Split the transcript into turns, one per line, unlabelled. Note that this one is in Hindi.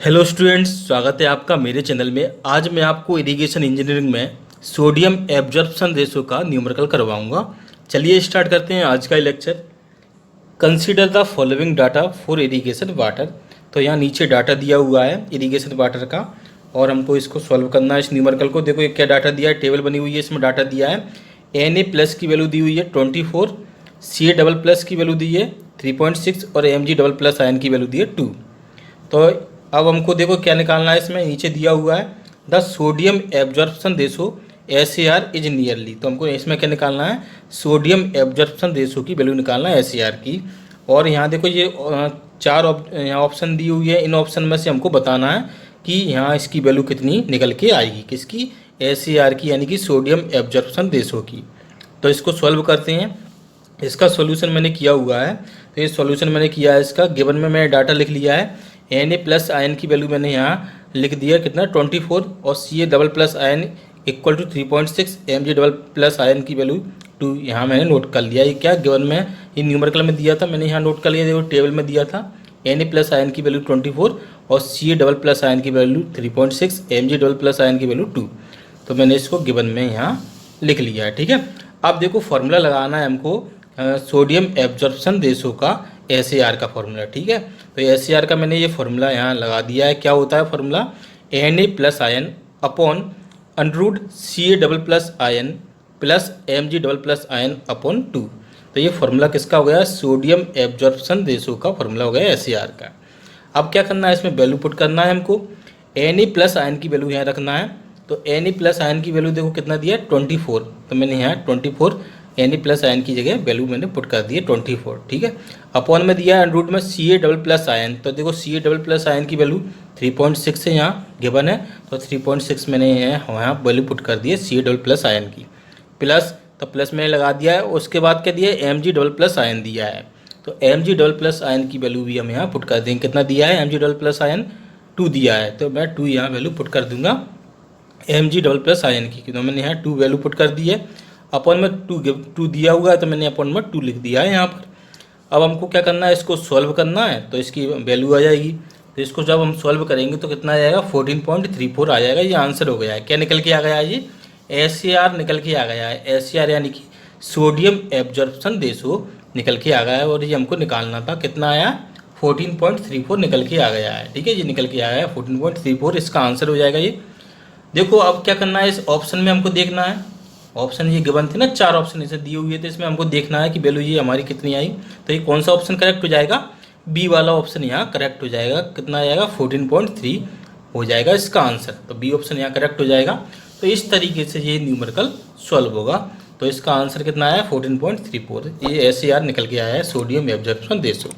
हेलो स्टूडेंट्स, स्वागत है आपका मेरे चैनल में। आज मैं आपको इरिगेशन इंजीनियरिंग में सोडियम एब्जॉर्प्शन रेशो का न्यूमेरिकल करवाऊंगा। चलिए स्टार्ट करते हैं आज का lecture. Consider the following data for irrigation water. तो यहाँ नीचे डाटा दिया हुआ है इरिगेशन वाटर का और हमको इसको सॉल्व करना है इस न्यूमेरिकल को। देखो क्या डाटा दिया है, टेबल बनी हुई है, इसमें डाटा दिया है Na+ की वैल्यू दी हुई है 24, Ca++ की वैल्यू दी है 3.6 और Mg++ आयन की वैल्यू दी है 2। तो अब हमको देखो क्या निकालना है, इसमें नीचे दिया हुआ है the sodium absorption ratio SAR is nearly. तो हमको इसमें क्या निकालना है, सोडियम एब्जॉर्प्शन रेशो की वैल्यू निकालना है SAR की। और यहाँ देखो ये चार यहाँ ऑप्शन दी हुई है, इन ऑप्शन में से हमको बताना है कि यहाँ इसकी वैल्यू कितनी निकल के आएगी, किसकी, SAR की, यानी कि सोडियम एब्जॉर्प्शन रेशो की। तो इसको सॉल्व करते हैं। इसका सॉल्यूशन मैंने किया हुआ है, तो ये सॉल्यूशन मैंने किया है इसका। गिवन में मैंने डाटा लिख लिया है। Na+ आयन की वैल्यू मैंने यहाँ लिख दिया कितना 24 और Ca++ आयन इक्वल टू 3.6, Mg++ आयन की वैल्यू 2 यहाँ मैंने नोट कर लिया। ये क्या गिवन में ये न्यूमेरिकल में दिया था, मैंने यहाँ नोट कर लिया। देखो टेबल में दिया था Na+ आयन की वैल्यू 24 और Ca++ आयन की वैल्यू 3.6, Mg++ आयन की वैल्यू 2। तो मैंने इसको गिवन में यहाँ लिख लिया है, ठीक है। अब देखो फॉर्मूला लगाना है हमको सोडियम एब्जॉर्प्शन रेशो का SAR का फॉर्मूला, ठीक है। तो SAR का मैंने ये फॉर्मूला यहाँ लगा दिया है। क्या होता है formula, Na+ ion upon √Ca++ ion plus Mg++ ion upon 2। तो ये फॉर्मूला किसका हो गया, सोडियम एब्जॉर्प्शन रेशो का फॉर्मूला हो गया SAR का। अब क्या करना है, इसमें वैल्यू पुट करना है हमको। Na+ आयन की वैल्यू यहाँ रखना है। तो Na+ आयन की वैल्यू देखो कितना दिया है 24। तो मैंने यहाँ 24 Na+ आयन की जगह वैल्यू मैंने पुट कर दी है 24, ठीक है। अपॉन में दिया है रूट में Ca++ आयन। तो देखो Ca++ आयन की वैल्यू 3.6 है, यहाँ गिवन है। तो 3.6 मैंने यहाँ वैल्यू पुट कर दी है Ca++ आयन की। प्लस, तो प्लस मैंने लगा दिया है। उसके बाद क्या दिया है, Mg++ आयन दिया है। तो Mg++ आयन की वैल्यू भी हम यहाँ पुट कर देंगे। कितना दिया है Mg++ आयन, 2 दिया है। तो मैं 2 यहाँ वैल्यू पुट कर दूंगा Mg++ आयन की। तो मैंने यहाँ 2 वैल्यू पुट कर दी है। अपॉन में 2 दिया हुआ है, तो मैंने अपॉन में 2 लिख दिया है यहाँ पर। अब हमको क्या करना है, इसको सॉल्व करना है। तो इसकी वैल्यू आ जाएगी। तो इसको जब हम सॉल्व करेंगे तो कितना आ जाएगा, 14.34 आ जाएगा। ये आंसर हो गया है। क्या निकल के आ गया है, ये SAR निकल के आ गया है। SAR यानी कि सोडियम एब्जॉर्प्शन रेशो निकल के आ गया है। और ये हमको निकालना था, कितना आया, 14.34 निकल के आ गया है, ठीक है। ये निकल के आया है 14.34, इसका आंसर हो जाएगा ये। देखो अब क्या करना है, इस ऑप्शन में हमको देखना है। ऑप्शन ये गिवन थे ना, 4 ऑप्शन इसे दिए हुए थे, इसमें हमको देखना है कि वैल्यू ये हमारी कितनी आई। तो ये कौन सा ऑप्शन करेक्ट हो जाएगा, बी वाला ऑप्शन यहाँ करेक्ट हो जाएगा। कितना आएगा, 14.3 हो जाएगा इसका आंसर। तो बी ऑप्शन यहाँ करेक्ट हो जाएगा। तो इस तरीके से ये न्यूमेरिकल सॉल्व होगा। तो इसका आंसर कितना आया, 14.34। ये SAR निकल के आया है, सोडियम एब्जॉर्प्शन रेशो।